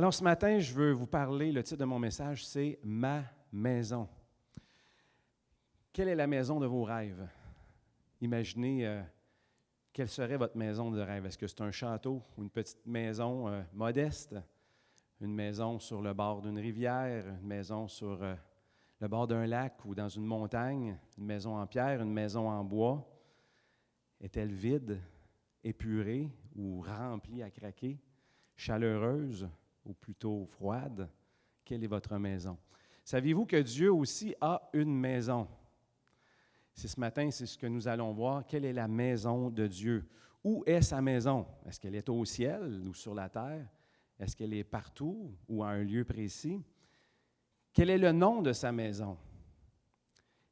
Alors ce matin, je veux vous parler, le titre de mon message, c'est « Ma maison ». Quelle est la maison de vos rêves? Imaginez quelle serait votre maison de rêve. Est-ce que c'est un château ou une petite maison modeste? Une maison sur le bord d'une rivière, une maison sur le bord d'un lac ou dans une montagne, une maison en pierre, une maison en bois? Est-elle vide, épurée ou remplie à craquer, chaleureuse ou plutôt froide? Quelle est votre maison? Saviez-vous que Dieu aussi a une maison? C'est ce matin, c'est ce que nous allons voir. Quelle est la maison de Dieu? Où est sa maison? Est-ce qu'elle est au ciel ou sur la terre? Est-ce qu'elle est partout ou à un lieu précis? Quel est le nom de sa maison?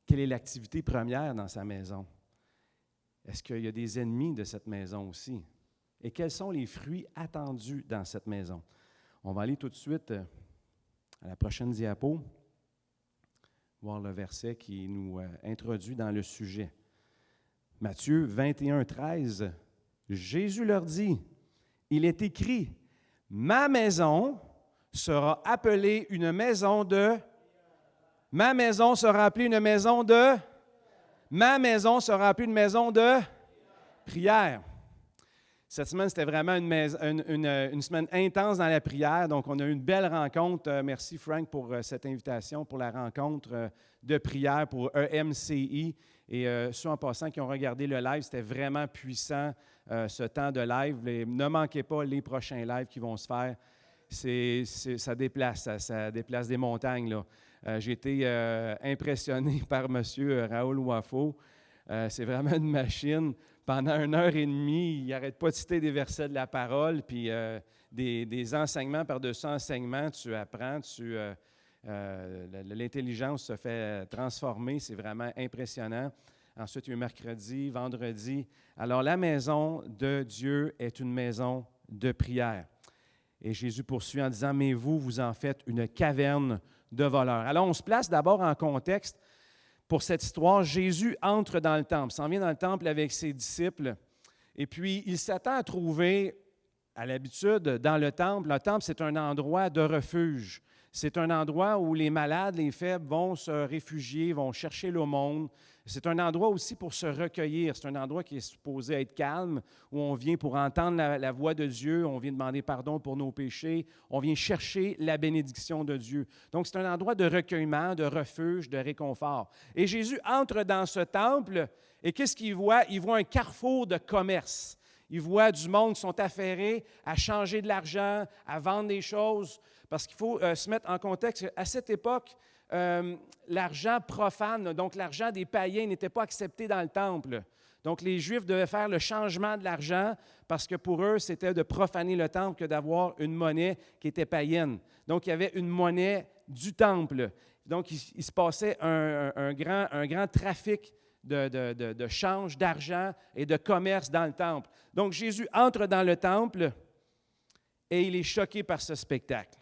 Quelle est l'activité première dans sa maison? Est-ce qu'il y a des ennemis de cette maison aussi? Et quels sont les fruits attendus dans cette maison? On va aller tout de suite à la prochaine diapo, voir le verset qui nous introduit dans le sujet. Matthieu 21, 13, Jésus leur dit, « Il est écrit, ma maison sera appelée une maison de... » Ma maison sera appelée une maison de... Ma maison sera appelée une maison de prière. Cette semaine, c'était vraiment une semaine intense dans la prière. Donc, on a eu une belle rencontre. Merci, Frank, pour cette invitation, pour la rencontre de prière pour EMCI. Et ceux en passant qui ont regardé le live, c'était vraiment puissant, ce temps de live. Ne manquez pas les prochains lives qui vont se faire. Ça déplace des montagnes, là. J'ai été impressionné par M. Raoul Wafo. C'est vraiment une machine. Pendant 1 heure et demie, il n'arrête pas de citer des versets de la parole, puis des enseignements par-dessus enseignements. Tu apprends, l'intelligence se fait transformer. C'est vraiment impressionnant. Ensuite, il y a eu mercredi, vendredi. Alors, la maison de Dieu est une maison de prière. Et Jésus poursuit en disant, « Mais vous, vous en faites une caverne de voleurs. » Alors, on se place d'abord en contexte. Pour cette histoire, Jésus entre dans le temple, s'en vient dans le temple avec ses disciples, et puis il s'attend à trouver, à l'habitude, dans le temple, c'est un endroit de refuge. C'est un endroit où les malades, les faibles vont se réfugier, vont chercher l'aumône. C'est un endroit aussi pour se recueillir. C'est un endroit qui est supposé être calme, où on vient pour entendre la voix de Dieu, on vient demander pardon pour nos péchés, on vient chercher la bénédiction de Dieu. Donc, c'est un endroit de recueillement, de refuge, de réconfort. Et Jésus entre dans ce temple, et qu'est-ce qu'il voit? Il voit un carrefour de commerce. Il voit du monde qui sont affairés à changer de l'argent, à vendre des choses, parce qu'il faut se mettre en contexte. À cette époque, l'argent profane, donc l'argent des païens, n'était pas accepté dans le temple. Donc, les Juifs devaient faire le changement de l'argent parce que pour eux, c'était de profaner le temple que d'avoir une monnaie qui était païenne. Donc, il y avait une monnaie du temple. Donc, il se passait un grand trafic de change d'argent et de commerce dans le temple. Donc, Jésus entre dans le temple et il est choqué par ce spectacle.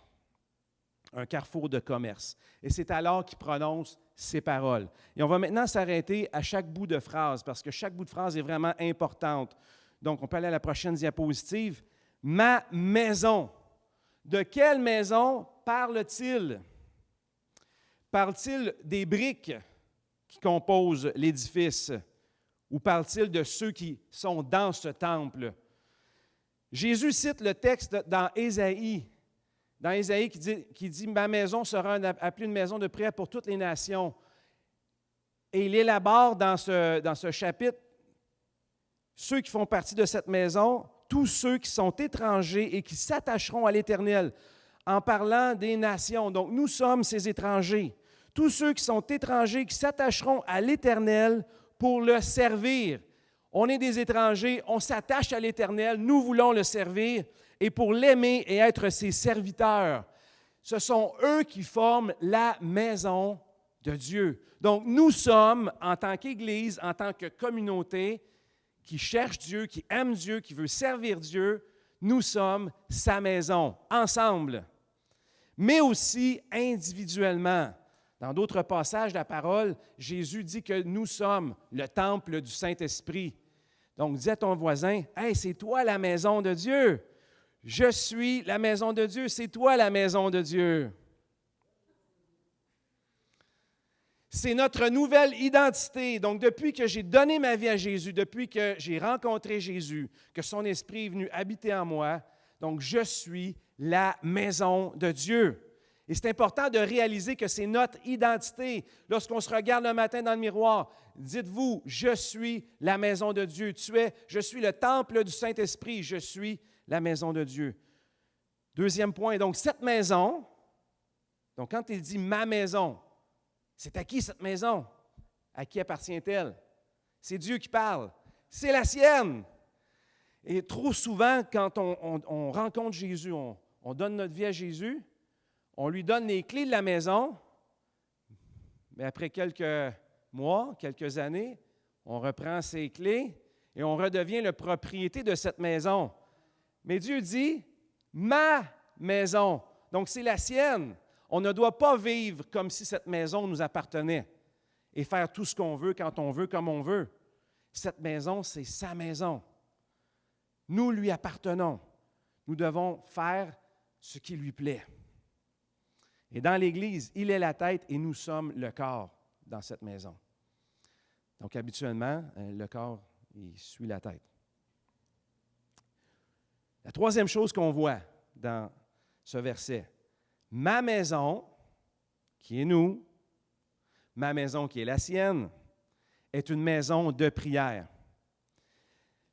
Un carrefour de commerce. Et c'est alors qu'il prononce ces paroles. Et on va maintenant s'arrêter à chaque bout de phrase, parce que chaque bout de phrase est vraiment importante. Donc, on peut aller à la prochaine diapositive. Ma maison. De quelle maison parle-t-il? Parle-t-il des briques qui composent l'édifice? Ou parle-t-il de ceux qui sont dans ce temple? Jésus cite le texte dans Ésaïe. Dans Ésaïe qui dit « Ma maison sera appelée une maison de prière pour toutes les nations ». Et il élabore dans ce chapitre ceux qui font partie de cette maison, tous ceux qui sont étrangers et qui s'attacheront à l'Éternel, en parlant des nations. Donc, nous sommes ces étrangers. Tous ceux qui sont étrangers, qui s'attacheront à l'Éternel pour le servir. On est des étrangers, on s'attache à l'Éternel, nous voulons le servir. Et pour l'aimer et être ses serviteurs, ce sont eux qui forment la maison de Dieu. Donc, nous sommes, en tant qu'Église, en tant que communauté, qui cherche Dieu, qui aime Dieu, qui veut servir Dieu, nous sommes sa maison, ensemble, mais aussi individuellement. Dans d'autres passages de la parole, Jésus dit que nous sommes le temple du Saint-Esprit. Donc, dis à ton voisin, « Hey, c'est toi la maison de Dieu. » Je suis la maison de Dieu. C'est toi la maison de Dieu. C'est notre nouvelle identité. Donc, depuis que j'ai donné ma vie à Jésus, depuis que j'ai rencontré Jésus, que son Esprit est venu habiter en moi, donc je suis la maison de Dieu. Et c'est important de réaliser que c'est notre identité. Lorsqu'on se regarde le matin dans le miroir, dites-vous, je suis la maison de Dieu. Je suis le temple du Saint-Esprit. Je suis la maison de Dieu. Deuxième point, donc cette maison, donc quand il dit ma maison, c'est à qui cette maison? À qui appartient-elle? C'est Dieu qui parle. C'est la sienne. Et trop souvent, quand on rencontre Jésus, on donne notre vie à Jésus, on lui donne les clés de la maison, mais après quelques mois, quelques années, on reprend ses clés et on redevient le propriétaire de cette maison. Mais Dieu dit, ma maison. Donc, c'est la sienne. On ne doit pas vivre comme si cette maison nous appartenait et faire tout ce qu'on veut, quand on veut, comme on veut. Cette maison, c'est sa maison. Nous lui appartenons. Nous devons faire ce qui lui plaît. Et dans l'Église, il est la tête et nous sommes le corps dans cette maison. Donc, habituellement, le corps, il suit la tête. La troisième chose qu'on voit dans ce verset, ma maison, qui est nous, ma maison qui est la sienne, est une maison de prière.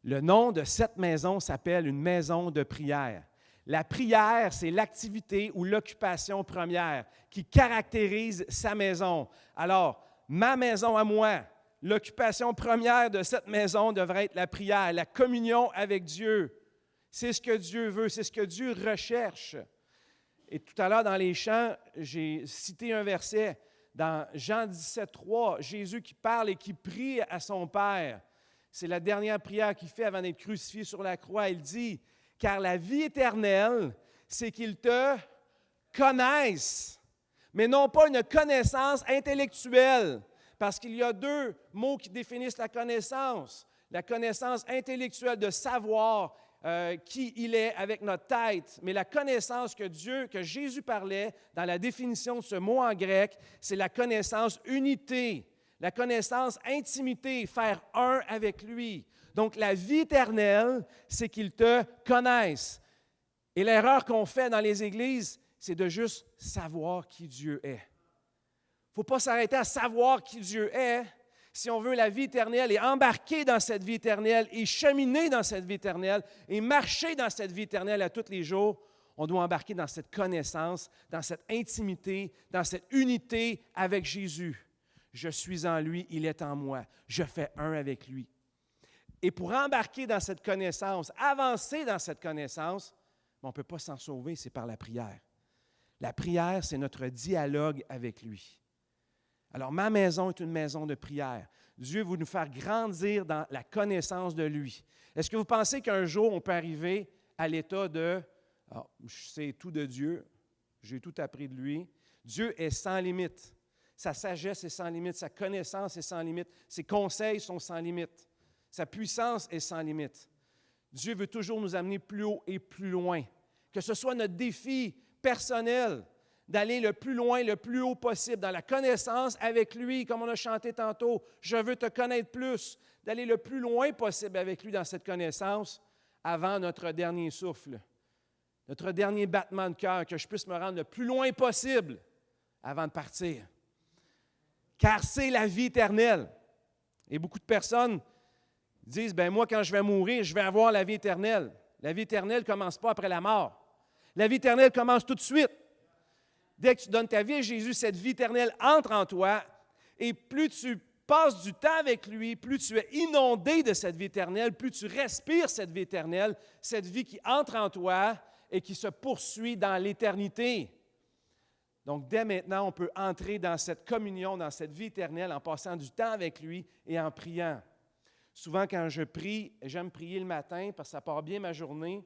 Le nom de cette maison s'appelle une maison de prière. La prière, c'est l'activité ou l'occupation première qui caractérise sa maison. Alors, ma maison à moi, l'occupation première de cette maison devrait être la prière, la communion avec Dieu. C'est ce que Dieu veut, c'est ce que Dieu recherche. Et tout à l'heure, dans les chants, j'ai cité un verset dans Jean 17, 3, Jésus qui parle et qui prie à son Père. C'est la dernière prière qu'il fait avant d'être crucifié sur la croix. Il dit, « Car la vie éternelle, c'est qu'ils te connaissent, mais non pas une connaissance intellectuelle. » Parce qu'il y a deux mots qui définissent la connaissance. La connaissance intellectuelle de savoir qui il est avec notre tête, mais la connaissance que Jésus parlait dans la définition de ce mot en grec, c'est la connaissance unité, la connaissance intimité, faire un avec lui. Donc la vie éternelle, c'est qu'ils te connaissent. Et l'erreur qu'on fait dans les églises, c'est de juste savoir qui Dieu est. Il ne faut pas s'arrêter à savoir qui Dieu est. Si on veut la vie éternelle et embarquer dans cette vie éternelle et cheminer dans cette vie éternelle et marcher dans cette vie éternelle à tous les jours, on doit embarquer dans cette connaissance, dans cette intimité, dans cette unité avec Jésus. Je suis en lui, il est en moi. Je fais un avec lui. Et pour embarquer dans cette connaissance, avancer dans cette connaissance, on ne peut pas s'en sauver, c'est par la prière. La prière, c'est notre dialogue avec lui. Alors, ma maison est une maison de prière. Dieu veut nous faire grandir dans la connaissance de lui. Est-ce que vous pensez qu'un jour, on peut arriver à l'état de « je sais tout de Dieu, j'ai tout appris de lui ». Dieu est sans limite. Sa sagesse est sans limite, sa connaissance est sans limite, ses conseils sont sans limite, sa puissance est sans limite. Dieu veut toujours nous amener plus haut et plus loin. Que ce soit notre défi personnel, d'aller le plus loin, le plus haut possible, dans la connaissance avec lui, comme on a chanté tantôt. Je veux te connaître plus, d'aller le plus loin possible avec lui dans cette connaissance avant notre dernier souffle, notre dernier battement de cœur, que je puisse me rendre le plus loin possible avant de partir. Car c'est la vie éternelle. Et beaucoup de personnes disent, bien moi, quand je vais mourir, je vais avoir la vie éternelle. La vie éternelle ne commence pas après la mort. La vie éternelle commence tout de suite. Dès que tu donnes ta vie à Jésus, cette vie éternelle entre en toi et plus tu passes du temps avec lui, plus tu es inondé de cette vie éternelle, plus tu respires cette vie éternelle, cette vie qui entre en toi et qui se poursuit dans l'éternité. Donc, dès maintenant, on peut entrer dans cette communion, dans cette vie éternelle en passant du temps avec lui et en priant. Souvent, quand je prie, j'aime prier le matin parce que ça part bien ma journée.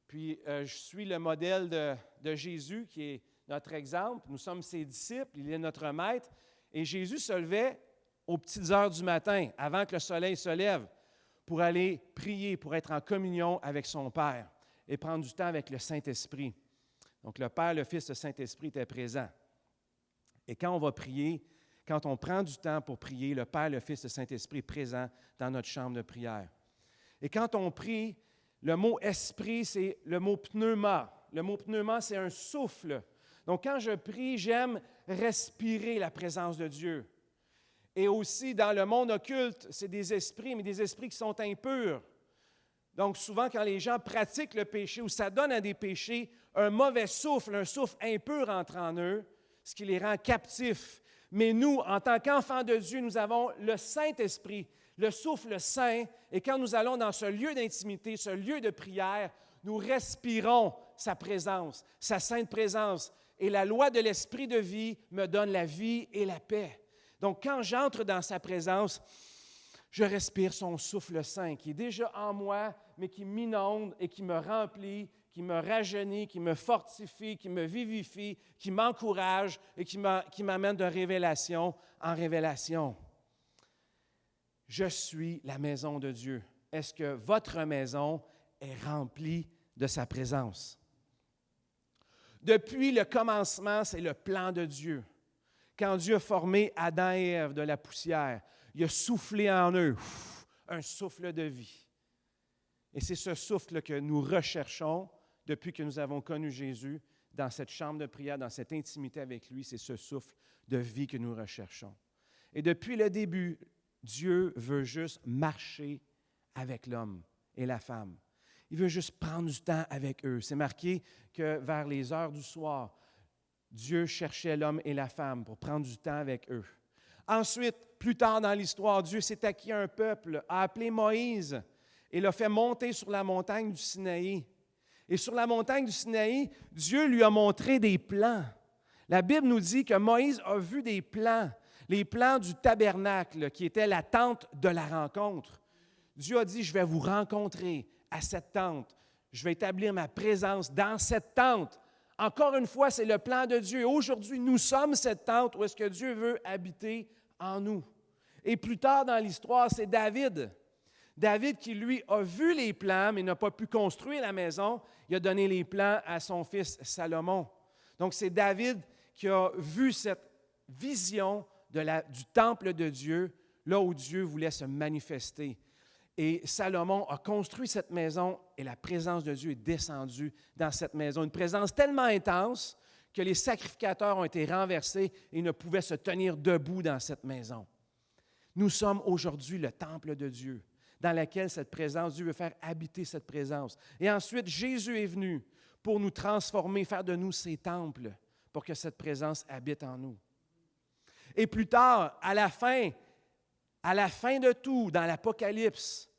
Puis, je suis le modèle de Jésus qui est notre exemple. Nous sommes ses disciples, il est notre maître. Et Jésus se levait aux petites heures du matin, avant que le soleil se lève, pour aller prier, pour être en communion avec son Père. et prendre du temps avec le Saint-Esprit. Donc, le Père, le Fils, le Saint-Esprit étaient présents. Et quand on va prier, quand on prend du temps pour prier, le Père, le Fils, le Saint-Esprit est présent dans notre chambre de prière. Et quand on prie, le mot « esprit », c'est le mot « pneuma ». Le mot « pneuma », c'est un souffle. Donc, quand je prie, j'aime respirer la présence de Dieu. Et aussi, dans le monde occulte, c'est des esprits, mais des esprits qui sont impurs. Donc, souvent, quand les gens pratiquent le péché ou s'adonnent à des péchés, un mauvais souffle, un souffle impur entre en eux, ce qui les rend captifs. Mais nous, en tant qu'enfants de Dieu, nous avons le Saint-Esprit, le souffle saint, et quand nous allons dans ce lieu d'intimité, ce lieu de prière, nous respirons sa présence, sa sainte présence. Et la loi de l'esprit de vie me donne la vie et la paix. Donc, quand j'entre dans sa présence, je respire son souffle saint qui est déjà en moi, mais qui m'inonde et qui me remplit, qui me rajeunit, qui me fortifie, qui me vivifie, qui m'encourage et qui m'amène de révélation en révélation. Je suis la maison de Dieu. Est-ce que votre maison est remplie de sa présence? Depuis le commencement, c'est le plan de Dieu. Quand Dieu a formé Adam et Ève de la poussière, il a soufflé en eux un souffle de vie. Et c'est ce souffle que nous recherchons depuis que nous avons connu Jésus dans cette chambre de prière, dans cette intimité avec lui. C'est ce souffle de vie que nous recherchons. Et depuis le début, Dieu veut juste marcher avec l'homme et la femme. Il veut juste prendre du temps avec eux. C'est marqué que vers les heures du soir, Dieu cherchait l'homme et la femme pour prendre du temps avec eux. Ensuite, plus tard dans l'histoire, Dieu s'est acquis un peuple, a appelé Moïse et l'a fait monter sur la montagne du Sinaï. Et sur la montagne du Sinaï, Dieu lui a montré des plans. La Bible nous dit que Moïse a vu des plans, les plans du tabernacle, qui était la tente de la rencontre. Dieu a dit, je vais vous rencontrer à cette tente. Je vais établir ma présence dans cette tente. Encore une fois, c'est le plan de Dieu. Aujourd'hui, nous sommes cette tente où est-ce que Dieu veut habiter en nous. Et plus tard dans l'histoire, c'est David. David qui, lui, a vu les plans, mais n'a pas pu construire la maison. Il a donné les plans à son fils Salomon. Donc, c'est David qui a vu cette vision du temple de Dieu, là où Dieu voulait se manifester. Et Salomon a construit cette maison et la présence de Dieu est descendue dans cette maison. Une présence tellement intense que les sacrificateurs ont été renversés et ne pouvaient se tenir debout dans cette maison. Nous sommes aujourd'hui le temple de Dieu, dans lequel cette présence, Dieu veut faire habiter cette présence. Et ensuite, Jésus est venu pour nous transformer, faire de nous ses temples, pour que cette présence habite en nous. Et plus tard, à la fin de tout, dans l'Apocalypse,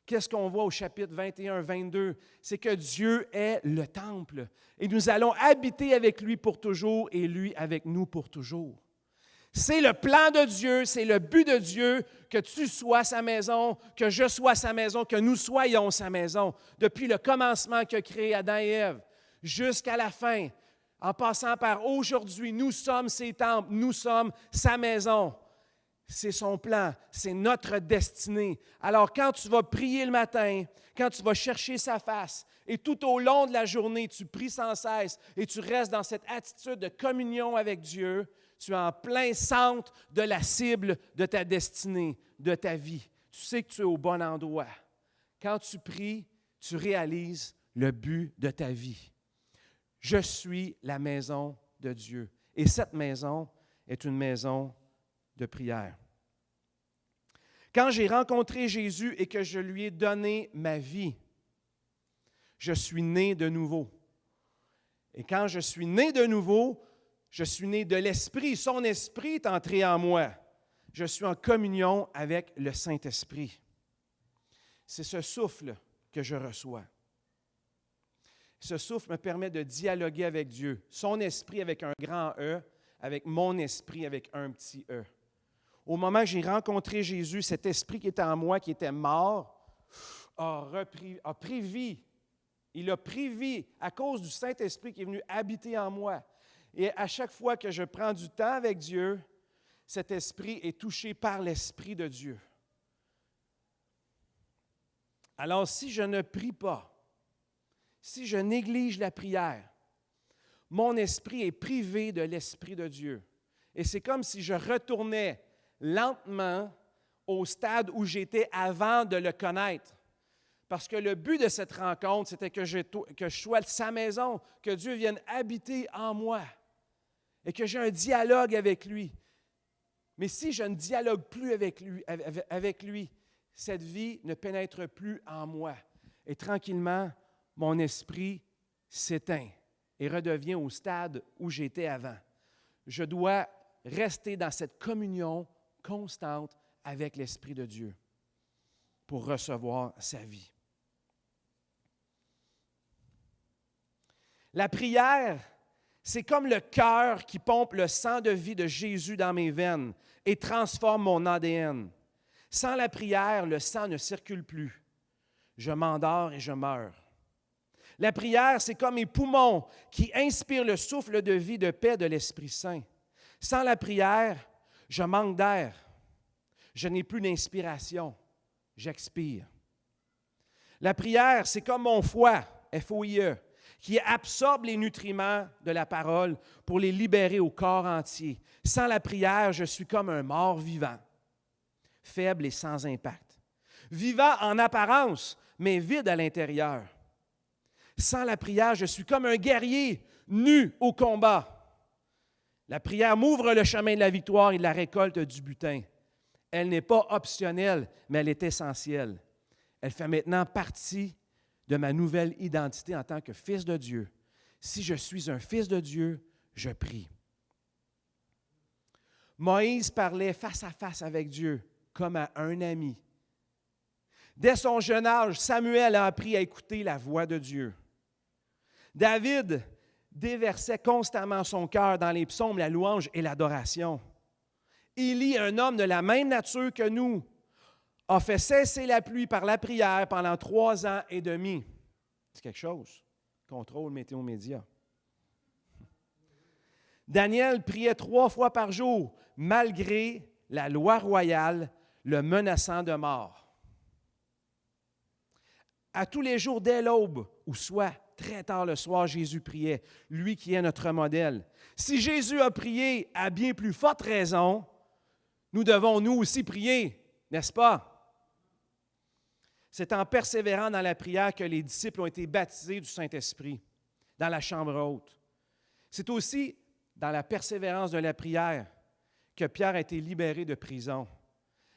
qu'est-ce qu'on voit au chapitre 21, 22? C'est que Dieu est le temple et nous allons habiter avec lui pour toujours et lui avec nous pour toujours. C'est le plan de Dieu, c'est le but de Dieu que tu sois sa maison, que je sois sa maison, que nous soyons sa maison. Depuis le commencement qu'a créé Adam et Ève jusqu'à la fin, en passant par aujourd'hui, nous sommes ses temples, nous sommes sa maison. C'est son plan, c'est notre destinée. Alors, quand tu vas prier le matin, quand tu vas chercher sa face, et tout au long de la journée, tu pries sans cesse et tu restes dans cette attitude de communion avec Dieu, tu es en plein centre de la cible de ta destinée, de ta vie. Tu sais que tu es au bon endroit. Quand tu pries, tu réalises le but de ta vie. Je suis la maison de Dieu. Et cette maison est une maison de prière. Quand j'ai rencontré Jésus et que je lui ai donné ma vie, je suis né de nouveau. Et quand je suis né de nouveau, je suis né de l'Esprit. Son Esprit est entré en moi. Je suis en communion avec le Saint-Esprit. C'est ce souffle que je reçois. Ce souffle me permet de dialoguer avec Dieu. Son esprit avec un grand E, avec mon esprit avec un petit E. Au moment où j'ai rencontré Jésus, cet esprit qui était en moi, qui était mort, a pris vie. Il a pris vie à cause du Saint-Esprit qui est venu habiter en moi. Et à chaque fois que je prends du temps avec Dieu, cet esprit est touché par l'Esprit de Dieu. Alors, si je ne prie pas, si je néglige la prière, mon esprit est privé de l'Esprit de Dieu. Et c'est comme si je retournais lentement au stade où j'étais avant de le connaître. Parce que le but de cette rencontre, c'était que je sois sa maison, que Dieu vienne habiter en moi et que j'ai un dialogue avec lui. Mais si je ne dialogue plus avec lui, cette vie ne pénètre plus en moi. Et tranquillement, mon esprit s'éteint et redevient au stade où j'étais avant. Je dois rester dans cette communion constante avec l'Esprit de Dieu pour recevoir sa vie. La prière, c'est comme le cœur qui pompe le sang de vie de Jésus dans mes veines et transforme mon ADN. Sans la prière, le sang ne circule plus. Je m'endors et je meurs. La prière, c'est comme mes poumons qui inspirent le souffle de vie, de paix de l'Esprit Saint. Sans la prière, je manque d'air. Je n'ai plus d'inspiration. J'expire. La prière, c'est comme mon foie, F-O-I-E, qui absorbe les nutriments de la parole pour les libérer au corps entier. Sans la prière, je suis comme un mort vivant, faible et sans impact. Vivant en apparence, mais vide à l'intérieur. Sans la prière, je suis comme un guerrier nu au combat. La prière m'ouvre le chemin de la victoire et de la récolte du butin. Elle n'est pas optionnelle, mais elle est essentielle. Elle fait maintenant partie de ma nouvelle identité en tant que fils de Dieu. Si je suis un fils de Dieu, je prie. Moïse parlait face à face avec Dieu, comme à un ami. Dès son jeune âge, Samuel a appris à écouter la voix de Dieu. David déversait constamment son cœur dans les psaumes, la louange et l'adoration. Élie, un homme de la même nature que nous, a fait cesser la pluie par la prière pendant 3 ans et demi. C'est quelque chose. Contrôle météo média. Daniel priait 3 fois par jour, malgré la loi royale le menaçant de mort. À tous les jours dès l'aube, ou soit très tard le soir, Jésus priait, lui qui est notre modèle. Si Jésus a prié à bien plus forte raison, nous devons nous aussi prier, n'est-ce pas? C'est en persévérant dans la prière que les disciples ont été baptisés du Saint-Esprit, dans la chambre haute. C'est aussi dans la persévérance de la prière que Pierre a été libéré de prison.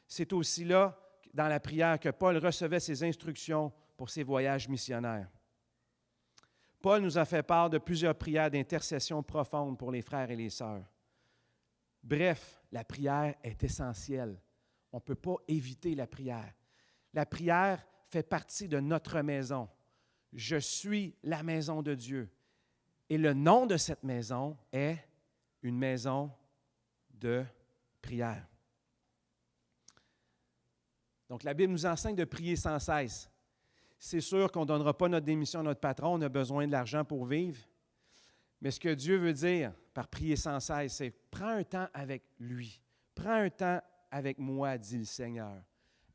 C'est aussi là, dans la prière, que Paul recevait ses instructions pour ses voyages missionnaires. Paul nous a fait part de plusieurs prières d'intercession profonde pour les frères et les sœurs. Bref, la prière est essentielle. On ne peut pas éviter la prière. La prière fait partie de notre maison. Je suis la maison de Dieu. Et le nom de cette maison est une maison de prière. Donc, la Bible nous enseigne de prier sans cesse. C'est sûr qu'on ne donnera pas notre démission à notre patron, on a besoin de l'argent pour vivre. Mais ce que Dieu veut dire par prier sans cesse, c'est prends un temps avec lui. Prends un temps avec moi, dit le Seigneur,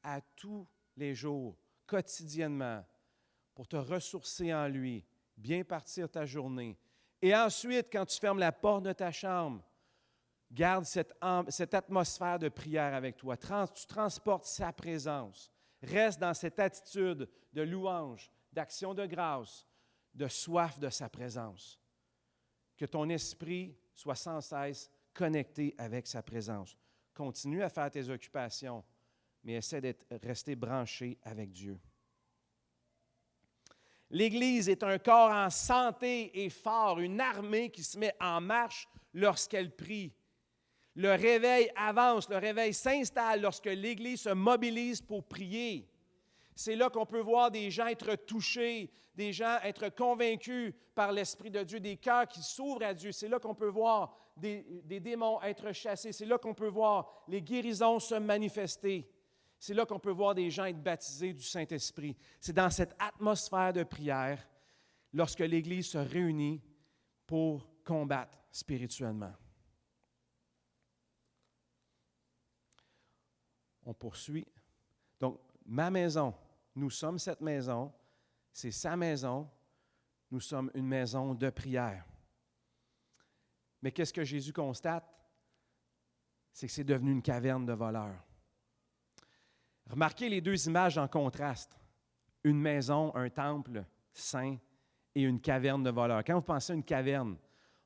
à tous les jours, quotidiennement, pour te ressourcer en lui, bien partir ta journée. Et ensuite, quand tu fermes la porte de ta chambre, garde cette atmosphère de prière avec toi. Tu transportes sa présence. Reste dans cette attitude de louange, d'action de grâce, de soif de sa présence. Que ton esprit soit sans cesse connecté avec sa présence. Continue à faire tes occupations, mais essaie de rester branché avec Dieu. L'Église est un corps en santé et fort, une armée qui se met en marche lorsqu'elle prie. Le réveil avance, le réveil s'installe lorsque l'Église se mobilise pour prier. C'est là qu'on peut voir des gens être touchés, des gens être convaincus par l'Esprit de Dieu, des cœurs qui s'ouvrent à Dieu. C'est là qu'on peut voir des démons être chassés. C'est là qu'on peut voir les guérisons se manifester. C'est là qu'on peut voir des gens être baptisés du Saint-Esprit. C'est dans cette atmosphère de prière, lorsque l'Église se réunit pour combattre spirituellement. On poursuit. Donc, ma maison, nous sommes cette maison, c'est sa maison. Nous sommes une maison de prière. Mais qu'est-ce que Jésus constate? C'est que c'est devenu une caverne de voleurs. Remarquez les deux images en contraste. Une maison, un temple saint et une caverne de voleurs. Quand vous pensez à une caverne,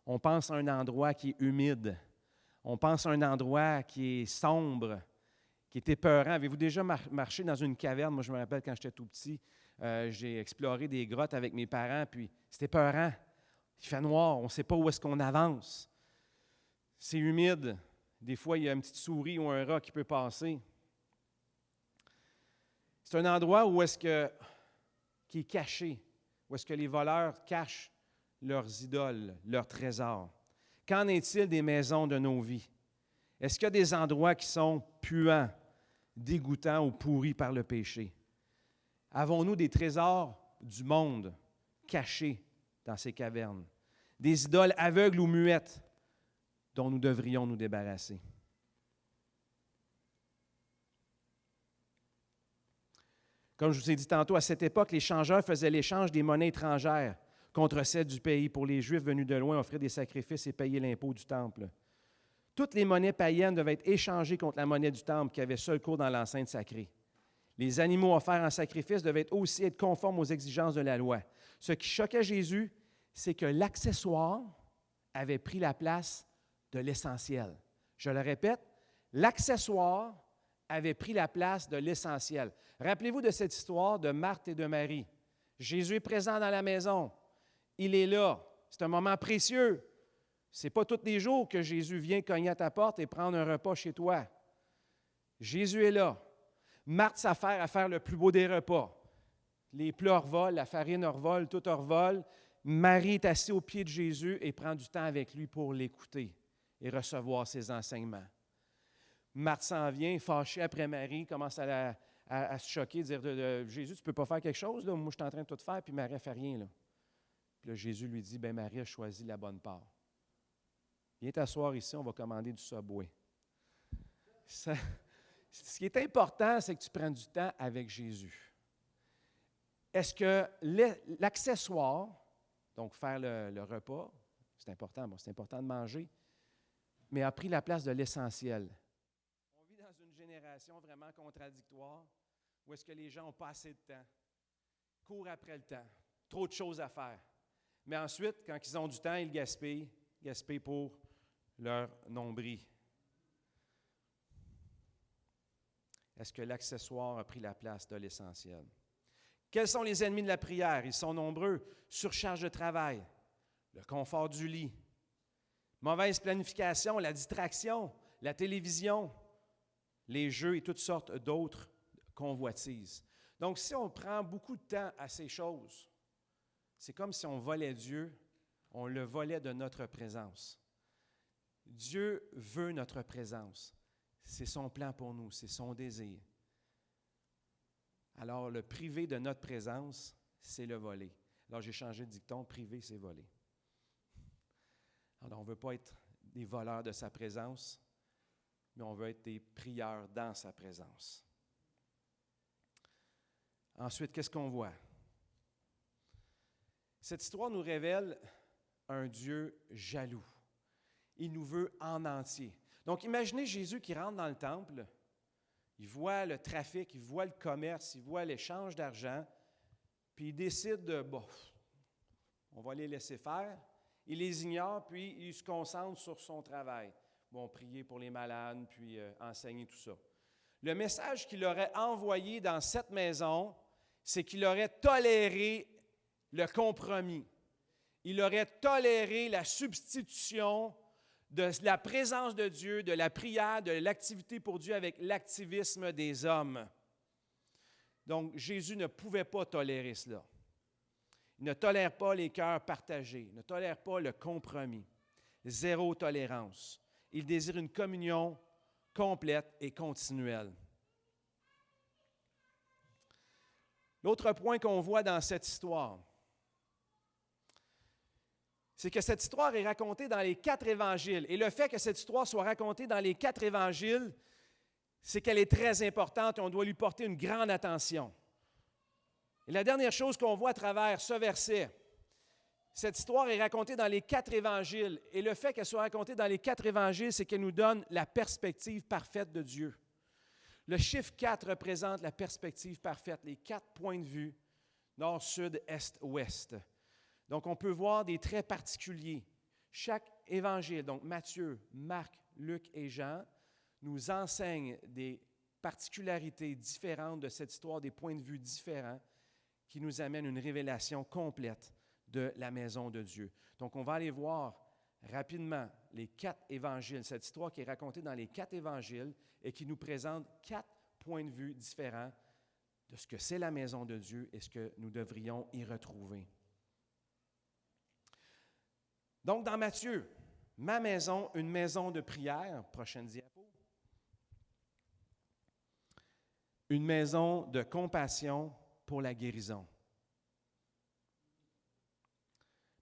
on pense à un endroit qui est humide. On pense à un endroit qui est sombre, qui est épeurant. Avez-vous déjà marché dans une caverne? Moi, je me rappelle quand j'étais tout petit, j'ai exploré des grottes avec mes parents, puis c'était épeurant. Il fait noir, on ne sait pas où est-ce qu'on avance. C'est humide. Des fois, il y a une petite souris ou un rat qui peut passer. C'est un endroit qui est caché, où est-ce que les voleurs cachent leurs idoles, leurs trésors. Qu'en est-il des maisons de nos vies? Est-ce qu'il y a des endroits qui sont puants, dégoûtants ou pourris par le péché? Avons-nous des trésors du monde cachés dans ces cavernes? Des idoles aveugles ou muettes dont nous devrions nous débarrasser? Comme je vous ai dit tantôt, à cette époque, les changeurs faisaient l'échange des monnaies étrangères contre celles du pays. Pour les Juifs venus de loin, offrir des sacrifices et payer l'impôt du temple. Toutes les monnaies païennes devaient être échangées contre la monnaie du temple qui avait seul cours dans l'enceinte sacrée. Les animaux offerts en sacrifice devaient aussi être conformes aux exigences de la loi. Ce qui choquait Jésus, c'est que l'accessoire avait pris la place de l'essentiel. Je le répète, l'accessoire avait pris la place de l'essentiel. Rappelez-vous de cette histoire de Marthe et de Marie. Jésus est présent dans la maison. Il est là. C'est un moment précieux. Ce n'est pas tous les jours que Jésus vient cogner à ta porte et prendre un repas chez toi. Jésus est là. Marthe s'affaire à faire le plus beau des repas. Les plats revolent, la farine revole, tout revole. Marie est assise aux pieds de Jésus et prend du temps avec lui pour l'écouter et recevoir ses enseignements. Marthe s'en vient, fâchée après Marie, commence à se choquer, dire Jésus, tu ne peux pas faire quelque chose? Là? Moi, je suis en train de tout faire, puis Marie ne fait rien. Là. Puis là, Jésus lui dit, bien, Marie a choisi la bonne part. Viens t'asseoir ici, on va commander du Subway. Ce qui est important, c'est que tu prennes du temps avec Jésus. Est-ce que l'accessoire, donc faire le repas, c'est important, c'est important de manger, mais a pris la place de l'essentiel? On vit dans une génération vraiment contradictoire où est-ce que les gens n'ont pas assez de temps, courent après le temps, trop de choses à faire. Mais ensuite, quand ils ont du temps, ils gaspillent pour leur nombril. Est-ce que l'accessoire a pris la place de l'essentiel? Quels sont les ennemis de la prière? Ils sont nombreux. Surcharge de travail, le confort du lit, mauvaise planification, la distraction, la télévision, les jeux et toutes sortes d'autres convoitises. Donc, si on prend beaucoup de temps à ces choses, c'est comme si on volait Dieu, on le volait de notre présence. Dieu veut notre présence. C'est son plan pour nous, c'est son désir. Alors, le priver de notre présence, c'est le voler. Alors, j'ai changé de dicton, priver, c'est voler. Alors, on ne veut pas être des voleurs de sa présence, mais on veut être des prieurs dans sa présence. Ensuite, qu'est-ce qu'on voit? Cette histoire nous révèle un Dieu jaloux. Il nous veut en entier. Donc, imaginez Jésus qui rentre dans le temple, il voit le trafic, il voit le commerce, il voit l'échange d'argent, puis il décide de, on va les laisser faire. Il les ignore, puis il se concentre sur son travail. Bon, prier pour les malades, puis enseigner tout ça. Le message qu'il aurait envoyé dans cette maison, c'est qu'il aurait toléré le compromis. Il aurait toléré la substitution de la présence de Dieu, de la prière, de l'activité pour Dieu avec l'activisme des hommes. Donc, Jésus ne pouvait pas tolérer cela. Il ne tolère pas les cœurs partagés, il ne tolère pas le compromis. Zéro tolérance. Il désire une communion complète et continuelle. L'autre point qu'on voit dans cette histoire, c'est que cette histoire est racontée dans les 4 évangiles. Et le fait que cette histoire soit racontée dans les 4 évangiles, c'est qu'elle est très importante et on doit lui porter une grande attention. Et la dernière chose qu'on voit à travers ce verset, Cette histoire est racontée dans les 4 évangiles. Et le fait qu'elle soit racontée dans les 4 évangiles, c'est qu'elle nous donne la perspective parfaite de Dieu. Le chiffre 4 représente la perspective parfaite, les 4 points de vue, nord, sud, est, ouest. Donc, on peut voir des traits particuliers. Chaque évangile, donc Matthieu, Marc, Luc et Jean, nous enseignent des particularités différentes de cette histoire, des points de vue différents qui nous amènent une révélation complète de la maison de Dieu. Donc, on va aller voir rapidement les 4 évangiles, cette histoire qui est racontée dans les 4 évangiles et qui nous présente 4 points de vue différents de ce que c'est la maison de Dieu et ce que nous devrions y retrouver. Donc, dans Matthieu, ma maison, une maison de prière, prochaine diapo, une maison de compassion pour la guérison.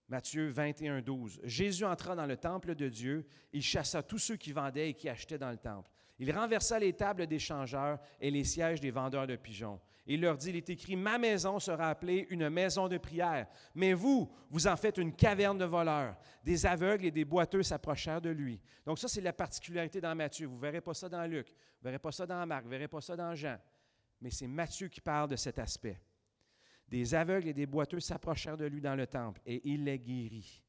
Matthieu 21, 12. Jésus entra dans le temple de Dieu, il chassa tous ceux qui vendaient et qui achetaient dans le temple. Il renversa les tables des changeurs et les sièges des vendeurs de pigeons. Il leur dit, il est écrit, « Ma maison sera appelée une maison de prière, mais vous, vous en faites une caverne de voleurs. » Des aveugles et des boiteux s'approchèrent de lui. Donc ça, c'est la particularité dans Matthieu. Vous ne verrez pas ça dans Luc, vous ne verrez pas ça dans Marc, vous ne verrez pas ça dans Jean. Mais c'est Matthieu qui parle de cet aspect. Des aveugles et des boiteux s'approchèrent de lui dans le temple, et il les guérit.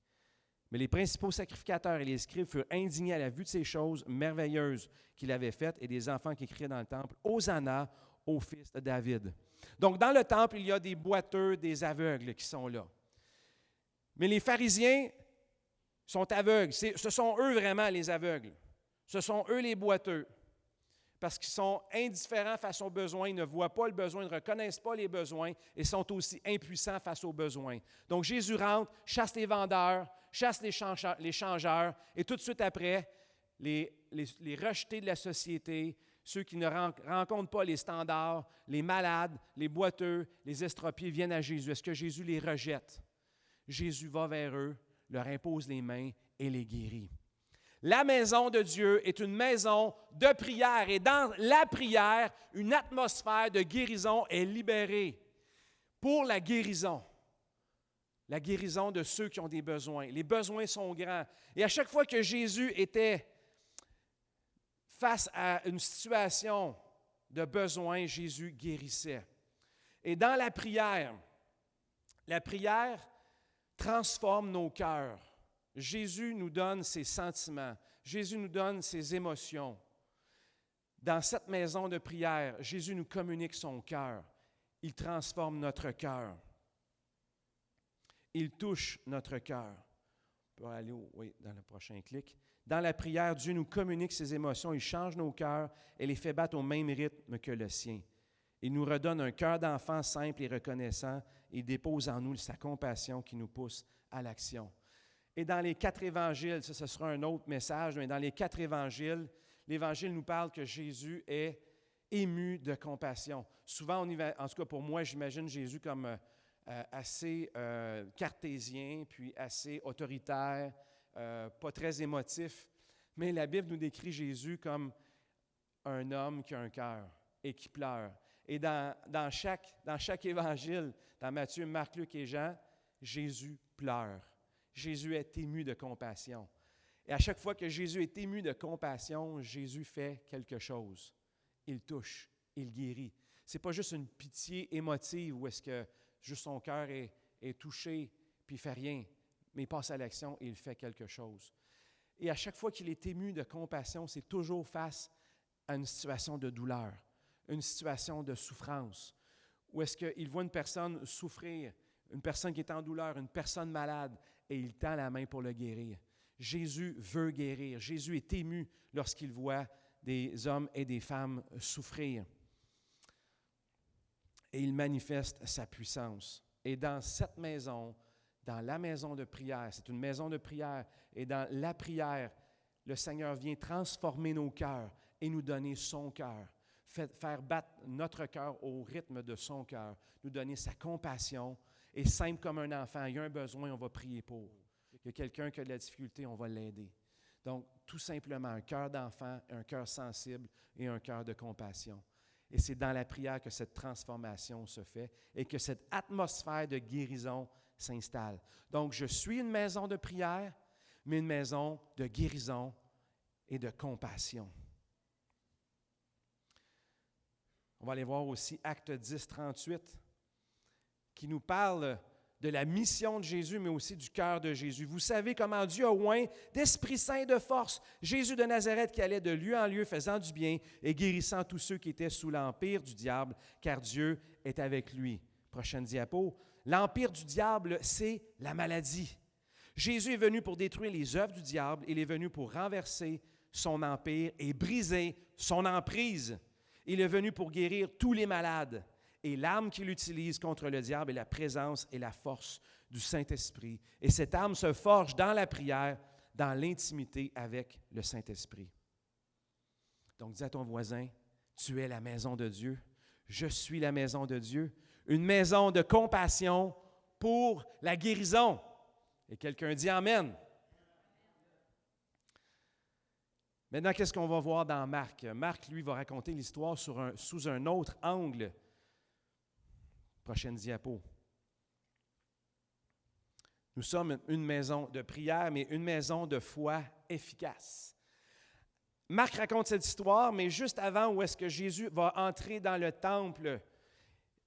Mais les principaux sacrificateurs et les scribes furent indignés à la vue de ces choses merveilleuses qu'il avait faites, et des enfants qui criaient dans le temple, « Hosanna au fils de David. » Donc, dans le temple, il y a des boiteux, des aveugles qui sont là. Mais les pharisiens sont aveugles. Ce sont eux vraiment les aveugles. Ce sont eux les boiteux. Parce qu'ils sont indifférents face aux besoins, ils ne voient pas le besoin, ils ne reconnaissent pas les besoins et sont aussi impuissants face aux besoins. Donc Jésus rentre, chasse les vendeurs, chasse les changeurs, et tout de suite après, les rejetés de la société, ceux qui ne rencontrent pas les standards, les malades, les boiteux, les estropiés viennent à Jésus. Est-ce que Jésus les rejette? Jésus va vers eux, leur impose les mains et les guérit. La maison de Dieu est une maison de prière et dans la prière, une atmosphère de guérison est libérée pour la guérison de ceux qui ont des besoins. Les besoins sont grands. Et à chaque fois que Jésus était face à une situation de besoin, Jésus guérissait. Et dans la prière transforme nos cœurs. Jésus nous donne ses sentiments. Jésus nous donne ses émotions. Dans cette maison de prière, Jésus nous communique son cœur. Il transforme notre cœur. Il touche notre cœur. On peut aller dans le prochain clic. Dans la prière, Dieu nous communique ses émotions. Il change nos cœurs et les fait battre au même rythme que le sien. Il nous redonne un cœur d'enfant simple et reconnaissant. Il dépose en nous sa compassion qui nous pousse à l'action. Et dans les 4 évangiles, ça, ce sera un autre message, mais dans les 4 évangiles, l'Évangile nous parle que Jésus est ému de compassion. Souvent, en tout cas pour moi, j'imagine Jésus comme assez cartésien, puis assez autoritaire, pas très émotif. Mais la Bible nous décrit Jésus comme un homme qui a un cœur et qui pleure. Et dans chaque évangile, dans Matthieu, Marc, Luc et Jean, Jésus pleure. Jésus est ému de compassion. Et à chaque fois que Jésus est ému de compassion, Jésus fait quelque chose. Il touche, il guérit. Ce n'est pas juste une pitié émotive où est-ce que juste son cœur est touché puis il ne fait rien, mais il passe à l'action et il fait quelque chose. Et à chaque fois qu'il est ému de compassion, c'est toujours face à une situation de douleur, une situation de souffrance, où est-ce qu'il voit une personne souffrir, une personne qui est en douleur, une personne malade, et il tend la main pour le guérir. Jésus veut guérir. Jésus est ému lorsqu'il voit des hommes et des femmes souffrir. Et il manifeste sa puissance. Et dans cette maison, dans la maison de prière, c'est une maison de prière, et dans la prière, le Seigneur vient transformer nos cœurs et nous donner son cœur, faire battre notre cœur au rythme de son cœur, nous donner sa compassion. Et simple comme un enfant, il y a un besoin, on va prier pour. Il y a quelqu'un qui a de la difficulté, on va l'aider. Donc, tout simplement, un cœur d'enfant, un cœur sensible et un cœur de compassion. Et c'est dans la prière que cette transformation se fait et que cette atmosphère de guérison s'installe. Donc, je suis une maison de prière, mais une maison de guérison et de compassion. On va aller voir aussi Acte 10, 38, qui nous parle de la mission de Jésus, mais aussi du cœur de Jésus. Vous savez comment Dieu a oint d'Esprit Saint et de force Jésus de Nazareth qui allait de lieu en lieu faisant du bien et guérissant tous ceux qui étaient sous l'empire du diable, car Dieu est avec lui. Prochaine diapo. L'empire du diable, c'est la maladie. Jésus est venu pour détruire les œuvres du diable. Il est venu pour renverser son empire et briser son emprise. Il est venu pour guérir tous les malades. Et l'arme qu'il utilise contre le diable est la présence et la force du Saint-Esprit. Et cette arme se forge dans la prière, dans l'intimité avec le Saint-Esprit. Donc dis à ton voisin, tu es la maison de Dieu. Je suis la maison de Dieu. Une maison de compassion pour la guérison. Et quelqu'un dit Amen. Maintenant, qu'est-ce qu'on va voir dans Marc? Marc, lui, va raconter l'histoire sous un autre angle. Prochaine diapo. Nous sommes une maison de prière, mais une maison de foi efficace. Marc raconte cette histoire, mais juste avant où est-ce que Jésus va entrer dans le temple,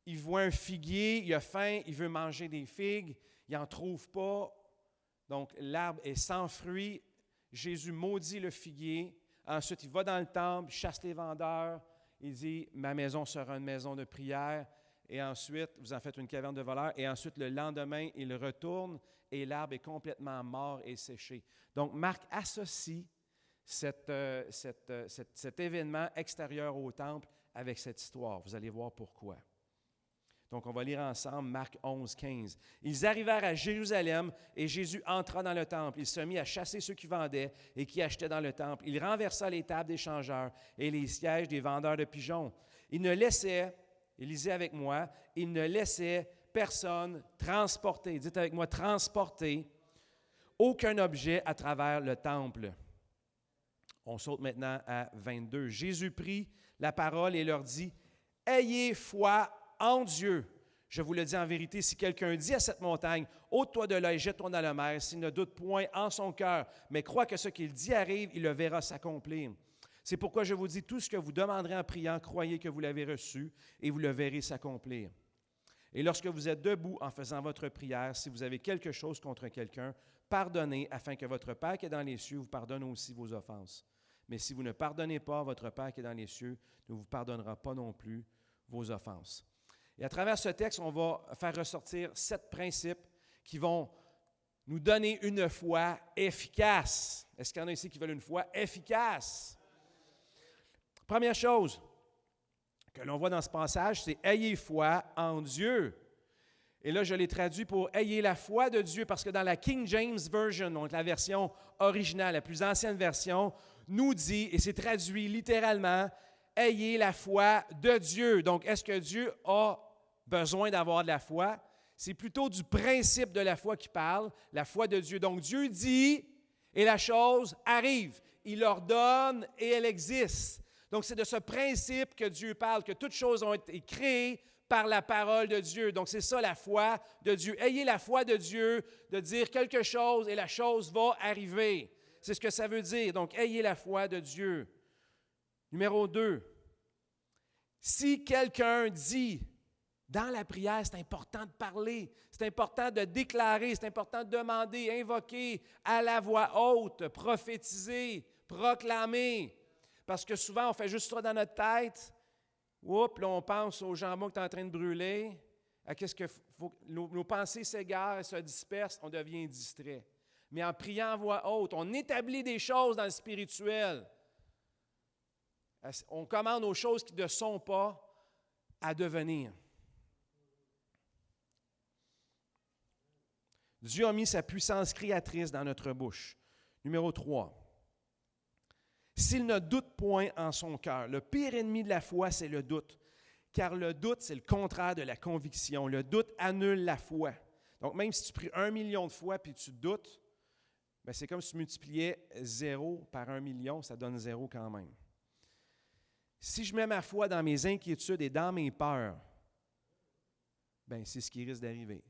il voit un figuier, il a faim, il veut manger des figues, il n'en trouve pas, donc l'arbre est sans fruits. Jésus maudit le figuier, ensuite il va dans le temple, il chasse les vendeurs, il dit « Ma maison sera une maison de prière ». Et ensuite, vous en faites une caverne de voleurs. Et ensuite, le lendemain, il retourne et l'arbre est complètement mort et séché. Donc, Marc associe cet événement extérieur au temple avec cette histoire. Vous allez voir pourquoi. Donc, on va lire ensemble Marc 11, 15. Ils arrivèrent à Jérusalem et Jésus entra dans le temple. Il se mit à chasser ceux qui vendaient et qui achetaient dans le temple. Il renversa les tables des changeurs et les sièges des vendeurs de pigeons. Il ne laissait... Et lisez avec moi, il ne laissait personne transporter, dites avec moi, transporter aucun objet à travers le temple. On saute maintenant à 22. Jésus prit la parole et leur dit, « Ayez foi en Dieu. Je vous le dis en vérité, si quelqu'un dit à cette montagne, « Ôte-toi de là et jette-toi dans la mer », s'il ne doute point en son cœur, mais croit que ce qu'il dit arrive, il le verra s'accomplir. C'est pourquoi je vous dis, tout ce que vous demanderez en priant, croyez que vous l'avez reçu et vous le verrez s'accomplir. Et lorsque vous êtes debout en faisant votre prière, si vous avez quelque chose contre quelqu'un, pardonnez afin que votre Père qui est dans les cieux vous pardonne aussi vos offenses. Mais si vous ne pardonnez pas, votre Père qui est dans les cieux ne vous pardonnera pas non plus vos offenses. Et à travers ce texte, on va faire ressortir 7 principes qui vont nous donner une foi efficace. Est-ce qu'il y en a ici qui veulent une foi efficace? Première chose que l'on voit dans ce passage, c'est « Ayez foi en Dieu ». Et là, je l'ai traduit pour « Ayez la foi de Dieu » parce que dans la King James Version, donc la version originale, la plus ancienne version, nous dit, et c'est traduit littéralement, « Ayez la foi de Dieu ». Donc, est-ce que Dieu a besoin d'avoir de la foi? C'est plutôt du principe de la foi qui parle, la foi de Dieu. Donc, Dieu dit et la chose arrive. Il ordonne et elle existe. Donc, c'est de ce principe que Dieu parle, que toutes choses ont été créées par la parole de Dieu. Donc, c'est ça la foi de Dieu. Ayez la foi de Dieu, de dire quelque chose et la chose va arriver. C'est ce que ça veut dire. Donc, ayez la foi de Dieu. Numéro 2, si quelqu'un dit, dans la prière, c'est important de parler, c'est important de déclarer, c'est important de demander, invoquer à la voix haute, prophétiser, proclamer. Parce que souvent, on fait juste ça dans notre tête. Oups, là, on pense au jambon qui est en train de brûler. À qu'est-ce que nos pensées s'égarent et se dispersent, on devient distrait. Mais en priant à voix haute, on établit des choses dans le spirituel. On commande aux choses qui ne sont pas à devenir. Dieu a mis sa puissance créatrice dans notre bouche. Numéro 3. S'il ne doute point en son cœur, le pire ennemi de la foi, c'est le doute. Car le doute, c'est le contraire de la conviction. Le doute annule la foi. Donc, même si tu pries 1 million de fois puis tu doutes, bien, c'est comme si tu multipliais 0 par 1 million, ça donne 0 quand même. Si je mets ma foi dans mes inquiétudes et dans mes peurs, bien, c'est ce qui risque d'arriver.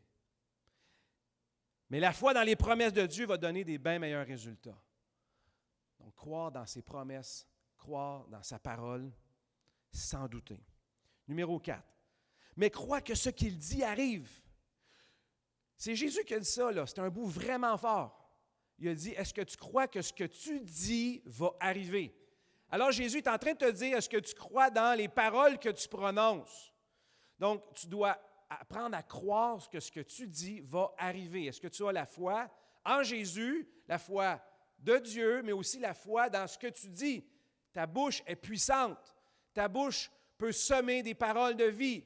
Mais la foi dans les promesses de Dieu va donner des bien meilleurs résultats. Donc, croire dans ses promesses, croire dans sa parole, sans douter. Numéro 4. Mais crois que ce qu'il dit arrive. C'est Jésus qui a dit ça, là. C'est un bout vraiment fort. Il a dit, est-ce que tu crois que ce que tu dis va arriver? Alors Jésus est en train de te dire, est-ce que tu crois dans les paroles que tu prononces? Donc, tu dois apprendre à croire que ce que tu dis va arriver. Est-ce que tu as la foi en Jésus, la foi de Dieu, mais aussi la foi dans ce que tu dis? Ta bouche est puissante. Ta bouche peut semer des paroles de vie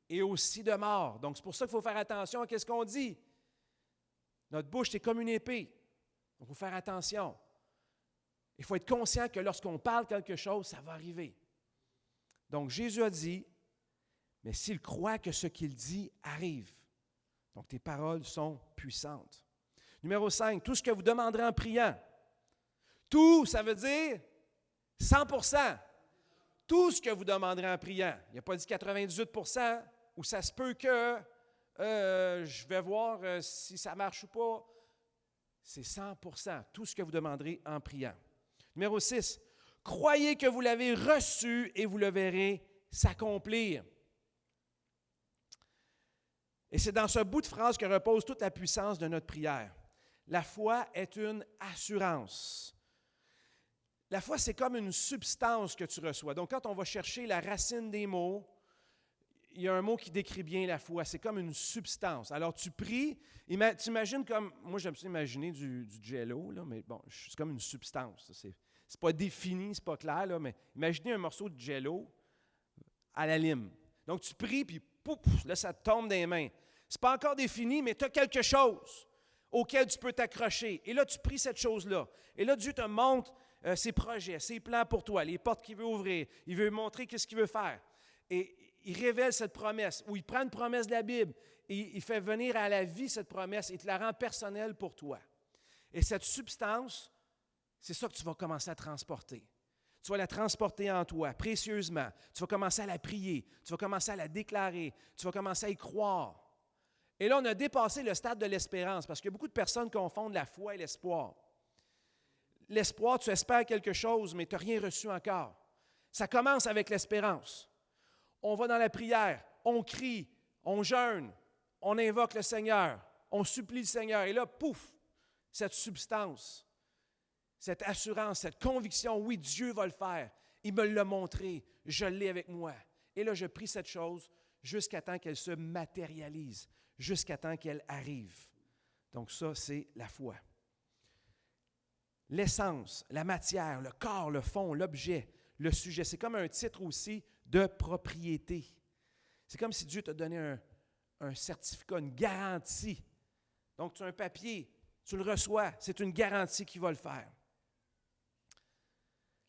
et aussi de mort. Donc, c'est pour ça qu'il faut faire attention à ce qu'on dit. Notre bouche, c'est comme une épée. Donc, il faut faire attention. Il faut être conscient que lorsqu'on parle quelque chose, ça va arriver. Donc, Jésus a dit, mais s'il croit que ce qu'il dit arrive. Donc, tes paroles sont puissantes. Numéro 5, tout ce que vous demanderez en priant. Tout, ça veut dire 100%. Tout ce que vous demanderez en priant. Il n'a pas dit 98%, ou ça se peut que je vais voir si ça marche ou pas. C'est 100%, tout ce que vous demanderez en priant. Numéro 6, croyez que vous l'avez reçu et vous le verrez s'accomplir. Et c'est dans ce bout de phrase que repose toute la puissance de notre prière. La foi est une assurance. La foi, c'est comme une substance que tu reçois. Donc, quand on va chercher la racine des mots, il y a un mot qui décrit bien la foi. C'est comme une substance. Alors, tu pries, tu imagines comme, moi j'aime ça imaginer du jello, là, mais bon, c'est comme une substance. C'est pas défini, c'est pas clair, là, mais imaginez un morceau de jello à la lime. Donc, tu pries, puis pouf, là, ça te tombe des mains. C'est pas encore défini, mais tu as quelque chose auquel tu peux t'accrocher. Et là, tu pries cette chose-là. Et là, Dieu te montre ses projets, ses plans pour toi, les portes qu'il veut ouvrir. Il veut montrer qu'est-ce qu'il veut faire. Et il révèle cette promesse, ou il prend une promesse de la Bible, et il fait venir à la vie cette promesse, et te la rend personnelle pour toi. Et cette substance, c'est ça que tu vas commencer à transporter. Tu vas la transporter en toi, précieusement. Tu vas commencer à la prier, tu vas commencer à la déclarer, tu vas commencer à y croire. Et là, on a dépassé le stade de l'espérance, parce qu'il y a beaucoup de personnes qui confondent la foi et l'espoir. L'espoir, tu espères quelque chose, mais tu n'as rien reçu encore. Ça commence avec l'espérance. On va dans la prière, on crie, on jeûne, on invoque le Seigneur, on supplie le Seigneur. Et là, pouf, cette substance, cette assurance, cette conviction, oui, Dieu va le faire. Il me l'a montré, je l'ai avec moi. Et là, je prie cette chose jusqu'à temps qu'elle se matérialise, jusqu'à temps qu'elle arrive. Donc ça, c'est la foi. L'essence, la matière, le corps, le fond, l'objet, le sujet, c'est comme un titre aussi de propriété. C'est comme si Dieu t'a donné un certificat, une garantie. Donc, tu as un papier, tu le reçois, c'est une garantie qui va le faire.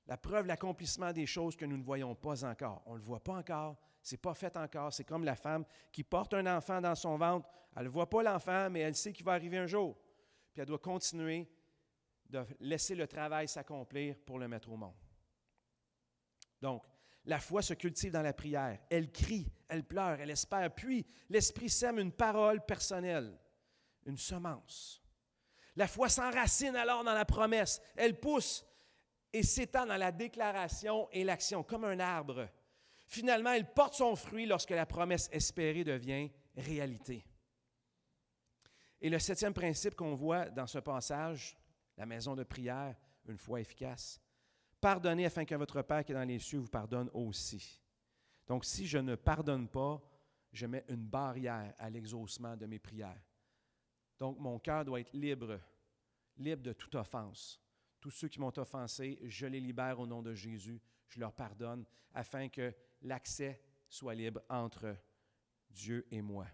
La preuve, l'accomplissement des choses que nous ne voyons pas encore. On ne le voit pas encore, ce n'est pas fait encore. C'est comme la femme qui porte un enfant dans son ventre. Elle ne voit pas l'enfant, mais elle sait qu'il va arriver un jour. Puis elle doit continuer de laisser le travail s'accomplir pour le mettre au monde. Donc, la foi se cultive dans la prière. Elle crie, elle pleure, elle espère. Puis, l'Esprit sème une parole personnelle, une semence. La foi s'enracine alors dans la promesse. Elle pousse et s'étend dans la déclaration et l'action, comme un arbre. Finalement, elle porte son fruit lorsque la promesse espérée devient réalité. Et le 7e principe qu'on voit dans ce passage, la maison de prière, une foi efficace. Pardonnez afin que votre Père qui est dans les cieux vous pardonne aussi. Donc, si je ne pardonne pas, je mets une barrière à l'exaucement de mes prières. Donc, mon cœur doit être libre de toute offense. Tous ceux qui m'ont offensé, je les libère au nom de Jésus. Je leur pardonne afin que l'accès soit libre entre Dieu et moi.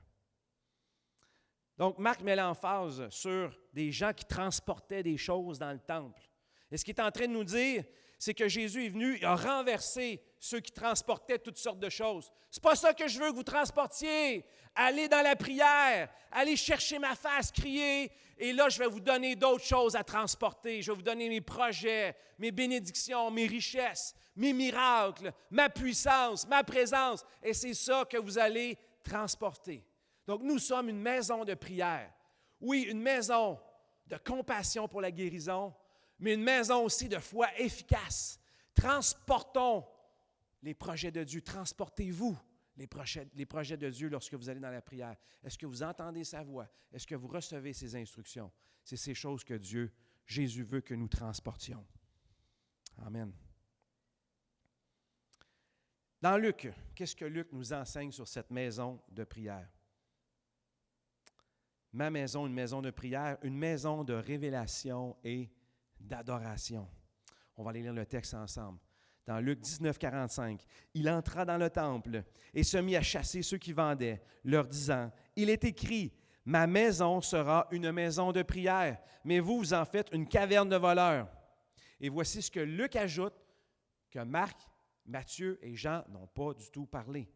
Donc, Marc met l'emphase sur des gens qui transportaient des choses dans le temple. Et ce qu'il est en train de nous dire, c'est que Jésus est venu et a renversé ceux qui transportaient toutes sortes de choses. C'est pas ça que je veux que vous transportiez. Allez dans la prière, allez chercher ma face, crier, et là, je vais vous donner d'autres choses à transporter. Je vais vous donner mes projets, mes bénédictions, mes richesses, mes miracles, ma puissance, ma présence. Et c'est ça que vous allez transporter. Donc, nous sommes une maison de prière Oui, une maison de compassion pour la guérison, mais une maison aussi de foi efficace. Transportons les projets de Dieu. Transportez-vous les projets de Dieu lorsque vous allez dans la prière. Est-ce que vous entendez sa voix? Est-ce que vous recevez ses instructions? C'est ces choses que Jésus veut que nous transportions. Amen. Dans Luc, qu'est-ce que Luc nous enseigne sur cette maison de prière? Ma maison, une maison de prière, une maison de révélation et d'adoration. On va aller lire le texte ensemble. Dans Luc 19, 45, il entra dans le temple et se mit à chasser ceux qui vendaient, leur disant, « Il est écrit, ma maison sera une maison de prière, mais vous, vous en faites une caverne de voleurs. » Et voici ce que Luc ajoute, que Marc, Matthieu et Jean n'ont pas du tout parlé.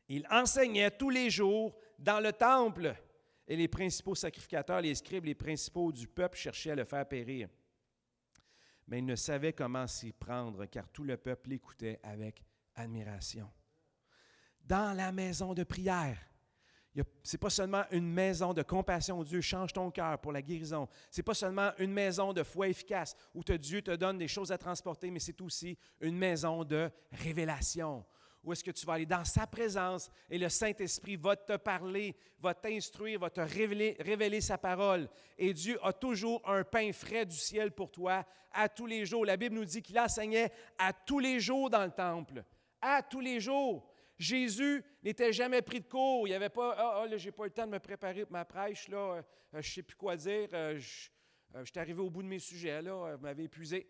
Il enseignait tous les jours dans le temple, et les principaux sacrificateurs, les scribes, les principaux du peuple cherchaient à le faire périr. Mais il ne savait comment s'y prendre, car tout le peuple l'écoutait avec admiration. Dans la maison de prière, ce n'est pas seulement une maison de compassion où Dieu change ton cœur pour la guérison. Ce n'est pas seulement une maison de foi efficace où Dieu te donne des choses à transporter, mais c'est aussi une maison de révélation. Où est-ce que tu vas aller dans sa présence et le Saint-Esprit va te parler, va t'instruire, va te révéler sa parole. Et Dieu a toujours un pain frais du ciel pour toi à tous les jours. La Bible nous dit qu'il enseignait à tous les jours dans le temple. À tous les jours. Jésus n'était jamais pris de court. Il n'y avait pas, là, je n'ai pas eu le temps de me préparer pour ma prêche, là, je ne sais plus quoi dire, je suis arrivé au bout de mes sujets, là, vous m'avez épuisé.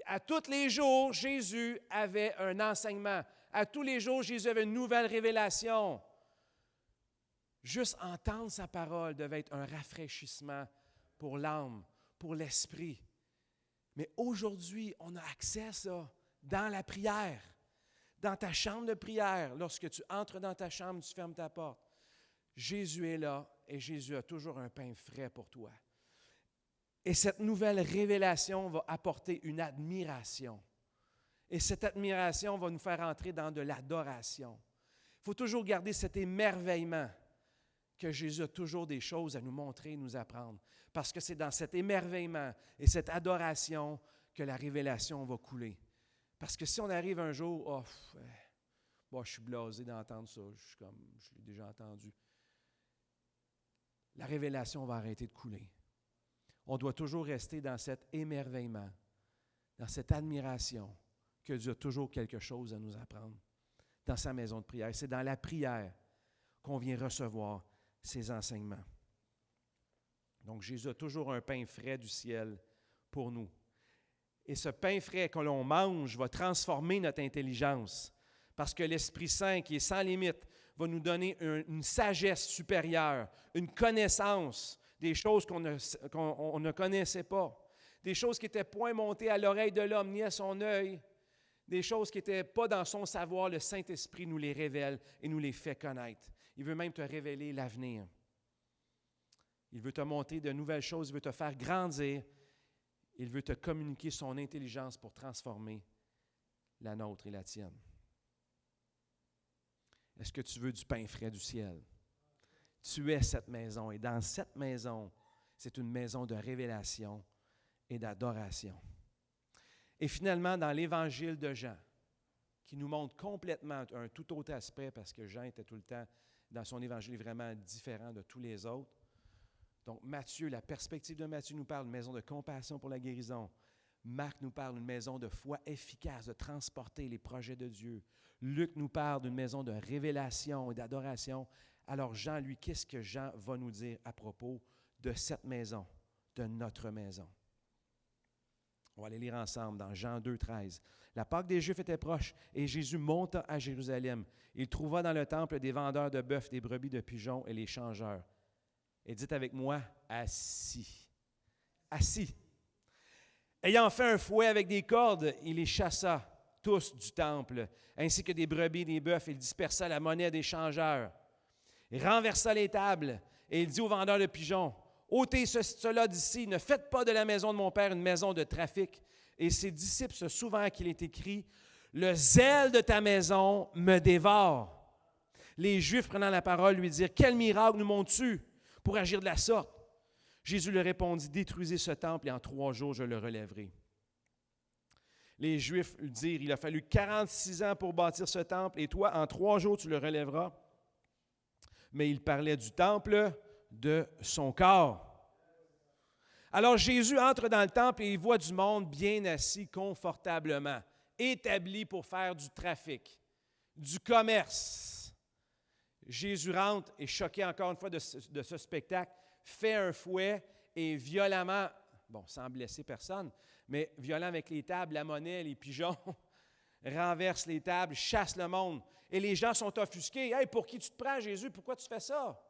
À tous les jours, Jésus avait un enseignement. À tous les jours, Jésus avait une nouvelle révélation. Juste entendre sa parole devait être un rafraîchissement pour l'âme, pour l'esprit. Mais aujourd'hui, on a accès à ça dans la prière. Dans ta chambre de prière, lorsque tu entres dans ta chambre, tu fermes ta porte. Jésus est là et Jésus a toujours un pain frais pour toi. Et cette nouvelle révélation va apporter une admiration. Et cette admiration va nous faire entrer dans de l'adoration. Il faut toujours garder cet émerveillement que Jésus a toujours des choses à nous montrer, nous apprendre. Parce que c'est dans cet émerveillement et cette adoration que la révélation va couler. Parce que si on arrive un jour, je suis blasé d'entendre ça, je l'ai déjà entendu. La révélation va arrêter de couler. On doit toujours rester dans cet émerveillement, dans cette admiration que Dieu a toujours quelque chose à nous apprendre dans sa maison de prière. C'est dans la prière qu'on vient recevoir ses enseignements. Donc, Jésus a toujours un pain frais du ciel pour nous. Et ce pain frais que l'on mange va transformer notre intelligence parce que l'Esprit Saint, qui est sans limite, va nous donner une sagesse supérieure, une connaissance des choses qu'on ne connaissait pas, des choses qui n'étaient point montées à l'oreille de l'homme ni à son œil, des choses qui n'étaient pas dans son savoir. Le Saint-Esprit nous les révèle et nous les fait connaître. Il veut même te révéler l'avenir. Il veut te montrer de nouvelles choses, il veut te faire grandir. Il veut te communiquer son intelligence pour transformer la nôtre et la tienne. Est-ce que tu veux du pain frais du ciel? Tu es cette maison et dans cette maison, c'est une maison de révélation et d'adoration. Et finalement, dans l'Évangile de Jean, qui nous montre complètement un tout autre aspect parce que Jean était tout le temps dans son Évangile vraiment différent de tous les autres. Donc, Matthieu, la perspective de Matthieu nous parle d'une maison de compassion pour la guérison. Marc nous parle d'une maison de foi efficace, de transporter les projets de Dieu. Luc nous parle d'une maison de révélation et d'adoration. Alors, Jean, lui, qu'est-ce que Jean va nous dire à propos de cette maison, de notre maison? On va aller lire ensemble dans Jean 2, 13. La Pâque des Juifs était proche et Jésus monta à Jérusalem. Il trouva dans le temple des vendeurs de bœufs, des brebis de pigeons et les changeurs. Et dites avec moi, assis. Assis. Ayant fait un fouet avec des cordes, il les chassa tous du temple, ainsi que des brebis et des bœufs. Il dispersa la monnaie des changeurs. Il renversa les tables et il dit aux vendeurs de pigeons, « Ôtez cela d'ici, ne faites pas de la maison de mon Père une maison de trafic. » Et ses disciples se souvinrent qu'il est écrit, « Le zèle de ta maison me dévore. » Les Juifs prenant la parole lui dirent, « Quel miracle nous montres-tu? pour agir de la sorte? Jésus leur répondit, « Détruisez ce temple et en 3 jours, je le relèverai. » Les Juifs lui dirent, « Il a fallu 46 ans pour bâtir ce temple et toi, en 3 jours, tu le relèveras. » Mais il parlait du temple de son corps. Alors Jésus entre dans le temple et il voit du monde bien assis confortablement, établi pour faire du trafic, du commerce. Jésus rentre et choqué encore une fois de ce spectacle, fait un fouet et violemment, sans blesser personne, mais violent avec les tables, la monnaie, les pigeons, renverse les tables, chasse le monde. Et les gens sont offusqués. « Hey, pour qui tu te prends, Jésus? Pourquoi tu fais ça? »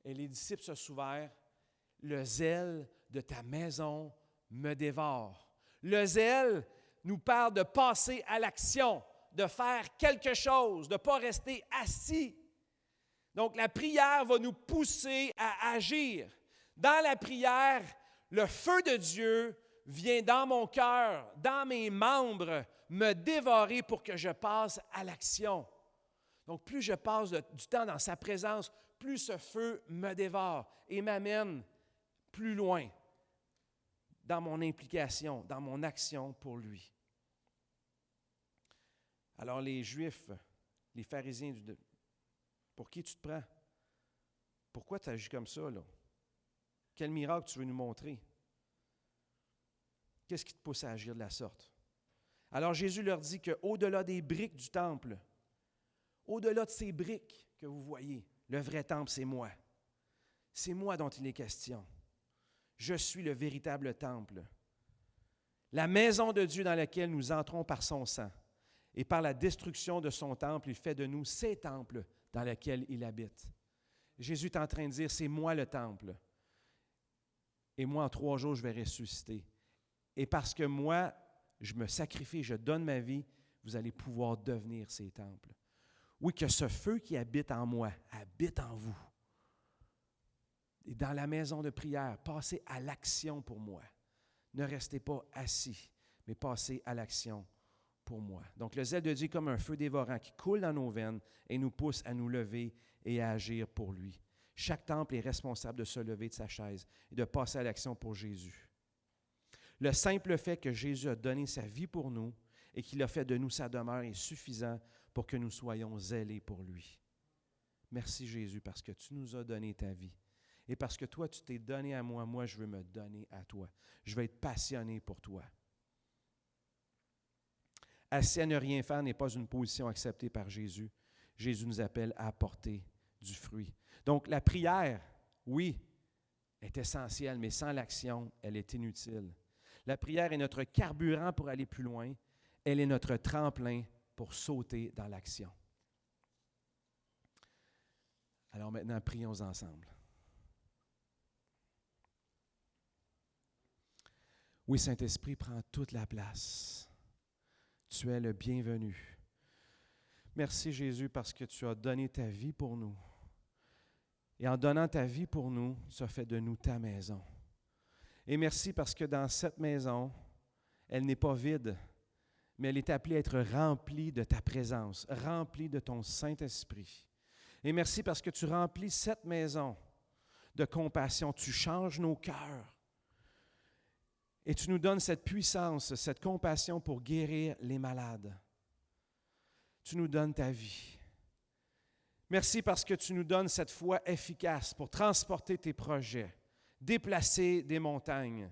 Et les disciples se souvinrent. « Le zèle de ta maison me dévore. » Le zèle nous parle de passer à l'action, de faire quelque chose, de ne pas rester assis. Donc, la prière va nous pousser à agir. Dans la prière, le feu de Dieu vient dans mon cœur, dans mes membres, me dévorer pour que je passe à l'action. Donc, plus je passe du temps dans sa présence, plus ce feu me dévore et m'amène plus loin dans mon implication, dans mon action pour lui. Alors, les Juifs, les pharisiens, pour qui tu te prends? Pourquoi tu agis comme ça, là? Quel miracle tu veux nous montrer? Qu'est-ce qui te pousse à agir de la sorte? Alors Jésus leur dit qu'au-delà des briques du temple, au-delà de ces briques que vous voyez, le vrai temple, c'est moi. C'est moi dont il est question. Je suis le véritable temple. La maison de Dieu dans laquelle nous entrons par son sang et par la destruction de son temple, il fait de nous ces temples dans lesquels il habite. Jésus est en train de dire, c'est moi le temple. Et moi, en 3 jours, je vais ressusciter. Et parce que moi, je me sacrifie, je donne ma vie, vous allez pouvoir devenir ces temples. Oui, que ce feu qui habite en moi habite en vous. Et dans la maison de prière, passez à l'action pour moi. Ne restez pas assis, mais passez à l'action pour moi. Donc, le zèle de Dieu est comme un feu dévorant qui coule dans nos veines et nous pousse à nous lever et à agir pour lui. Chaque temple est responsable de se lever de sa chaise et de passer à l'action pour Jésus. Le simple fait que Jésus a donné sa vie pour nous et qu'il a fait de nous sa demeure est suffisant pour que nous soyons zélés pour lui. Merci Jésus parce que tu nous as donné ta vie. Et parce que toi, tu t'es donné à moi, moi, je veux me donner à toi. Je veux être passionné pour toi. Assis à ne rien faire n'est pas une position acceptée par Jésus. Jésus nous appelle à apporter du fruit. Donc, la prière, oui, est essentielle, mais sans l'action, elle est inutile. La prière est notre carburant pour aller plus loin. Elle est notre tremplin pour sauter dans l'action. Alors maintenant, prions ensemble. Oui, Saint-Esprit, prends toute la place. Tu es le bienvenu. Merci Jésus parce que tu as donné ta vie pour nous. Et en donnant ta vie pour nous, tu as fait de nous ta maison. Et merci parce que dans cette maison, elle n'est pas vide, mais elle est appelée à être remplie de ta présence, remplie de ton Saint-Esprit. Et merci parce que tu remplis cette maison de compassion. Tu changes nos cœurs. Et tu nous donnes cette puissance, cette compassion pour guérir les malades. Tu nous donnes ta vie. Merci parce que tu nous donnes cette foi efficace pour transporter tes projets, déplacer des montagnes,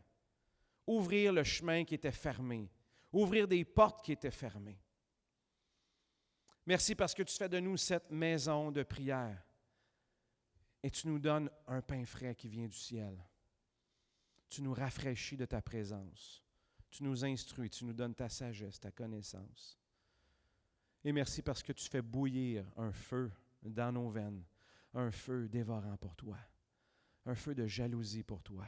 ouvrir le chemin qui était fermé, ouvrir des portes qui étaient fermées. Merci parce que tu fais de nous cette maison de prière et tu nous donnes un pain frais qui vient du ciel. Tu nous rafraîchis de ta présence. Tu nous instruis, tu nous donnes ta sagesse, ta connaissance. Et merci parce que tu fais bouillir un feu dans nos veines, un feu dévorant pour toi, un feu de jalousie pour toi,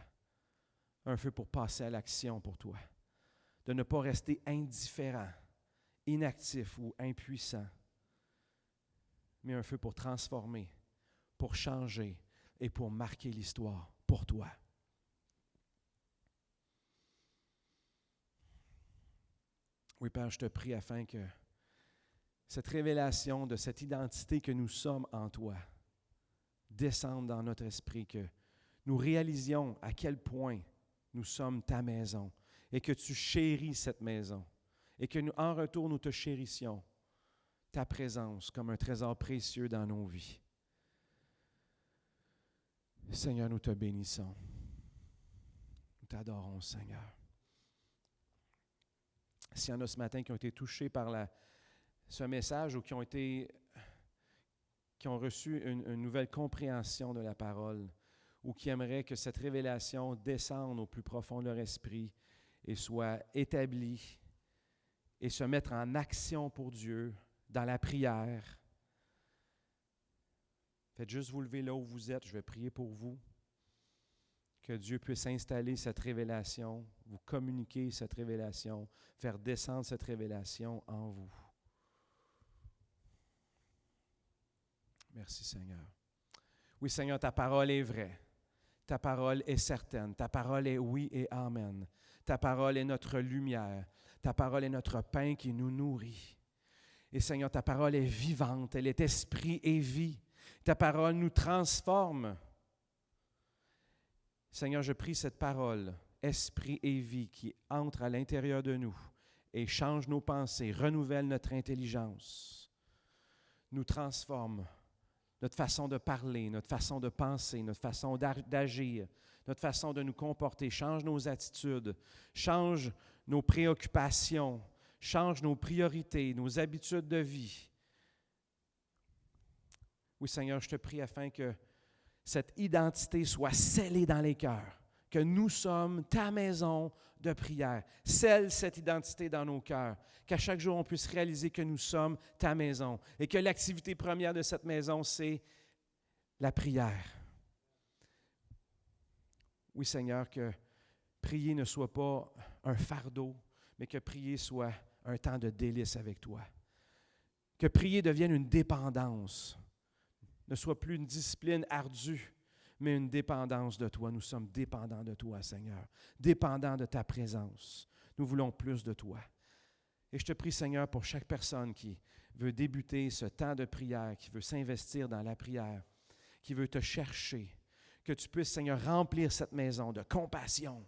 un feu pour passer à l'action pour toi, de ne pas rester indifférent, inactif ou impuissant, mais un feu pour transformer, pour changer et pour marquer l'histoire pour toi. Oui, Père, je te prie afin que cette révélation de cette identité que nous sommes en toi descende dans notre esprit, que nous réalisions à quel point nous sommes ta maison et que tu chéris cette maison et que nous, en retour, nous te chérissions, ta présence comme un trésor précieux dans nos vies. Seigneur, nous te bénissons. Nous t'adorons, Seigneur. S'il y en a ce matin qui ont été touchés par ce message ou qui ont reçu une nouvelle compréhension de la parole ou qui aimeraient que cette révélation descende au plus profond de leur esprit et soit établie et se mettre en action pour Dieu dans la prière, faites juste vous lever là où vous êtes, je vais prier pour vous. Que Dieu puisse installer cette révélation, vous communiquer cette révélation, faire descendre cette révélation en vous. Merci Seigneur. Oui Seigneur, ta parole est vraie. Ta parole est certaine. Ta parole est oui et amen. Ta parole est notre lumière. Ta parole est notre pain qui nous nourrit. Et Seigneur, ta parole est vivante. Elle est esprit et vie. Ta parole nous transforme. Seigneur, je prie cette parole, esprit et vie, qui entre à l'intérieur de nous et change nos pensées, renouvelle notre intelligence, nous transforme, notre façon de parler, notre façon de penser, notre façon d'agir, notre façon de nous comporter, change nos attitudes, change nos préoccupations, change nos priorités, nos habitudes de vie. Oui, Seigneur, je te prie afin que cette identité soit scellée dans les cœurs, que nous sommes ta maison de prière. Scelle cette identité dans nos cœurs, qu'à chaque jour on puisse réaliser que nous sommes ta maison et que l'activité première de cette maison, c'est la prière. Oui, Seigneur, que prier ne soit pas un fardeau, mais que prier soit un temps de délice avec toi. Que prier devienne une dépendance. Ne soit plus une discipline ardue, mais une dépendance de toi. Nous sommes dépendants de toi, Seigneur, dépendants de ta présence. Nous voulons plus de toi. Et je te prie, Seigneur, pour chaque personne qui veut débuter ce temps de prière, qui veut s'investir dans la prière, qui veut te chercher, que tu puisses, Seigneur, remplir cette maison de compassion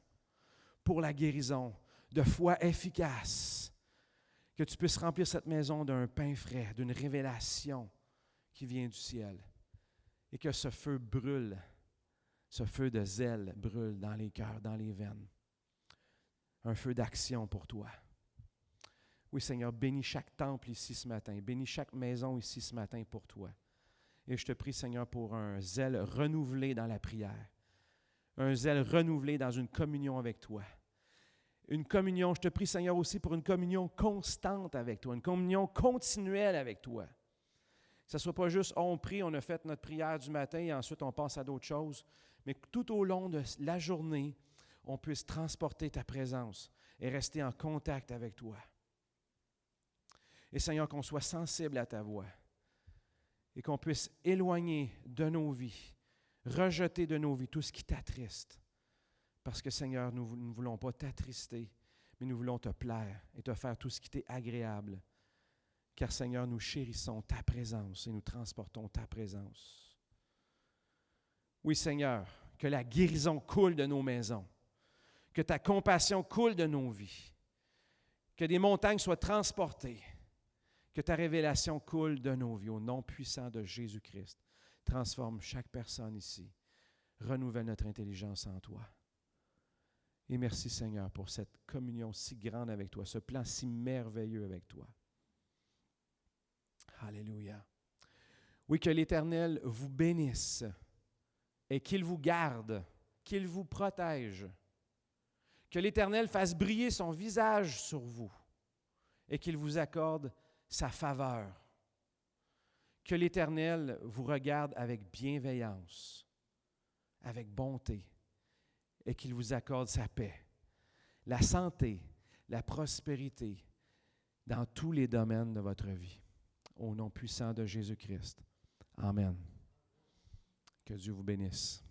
pour la guérison, de foi efficace, que tu puisses remplir cette maison d'un pain frais, d'une révélation qui vient du ciel. Et que ce feu brûle, ce feu de zèle brûle dans les cœurs, dans les veines. Un feu d'action pour toi. Oui, Seigneur, bénis chaque temple ici ce matin, bénis chaque maison ici ce matin pour toi. Et je te prie, Seigneur, pour un zèle renouvelé dans la prière, un zèle renouvelé dans une communion avec toi. Une communion, je te prie, Seigneur, aussi pour une communion constante avec toi, une communion continuelle avec toi. Que ce ne soit pas juste, on prie, on a fait notre prière du matin et ensuite on passe à d'autres choses, mais que tout au long de la journée, on puisse transporter ta présence et rester en contact avec toi. Et Seigneur, qu'on soit sensible à ta voix et qu'on puisse éloigner de nos vies, rejeter de nos vies tout ce qui t'attriste. Parce que Seigneur, nous ne voulons pas t'attrister, mais nous voulons te plaire et te faire tout ce qui t'est agréable. Car Seigneur, nous chérissons ta présence et nous transportons ta présence. Oui, Seigneur, que la guérison coule de nos maisons, que ta compassion coule de nos vies, que des montagnes soient transportées, que ta révélation coule de nos vies au nom puissant de Jésus-Christ. Transforme chaque personne ici. Renouvelle notre intelligence en toi. Et merci, Seigneur, pour cette communion si grande avec toi, ce plan si merveilleux avec toi. Alléluia. Oui, que l'Éternel vous bénisse et qu'il vous garde, qu'il vous protège. Que l'Éternel fasse briller son visage sur vous et qu'il vous accorde sa faveur. Que l'Éternel vous regarde avec bienveillance, avec bonté et qu'il vous accorde sa paix, la santé, la prospérité dans tous les domaines de votre vie. Au nom puissant de Jésus-Christ. Amen. Que Dieu vous bénisse.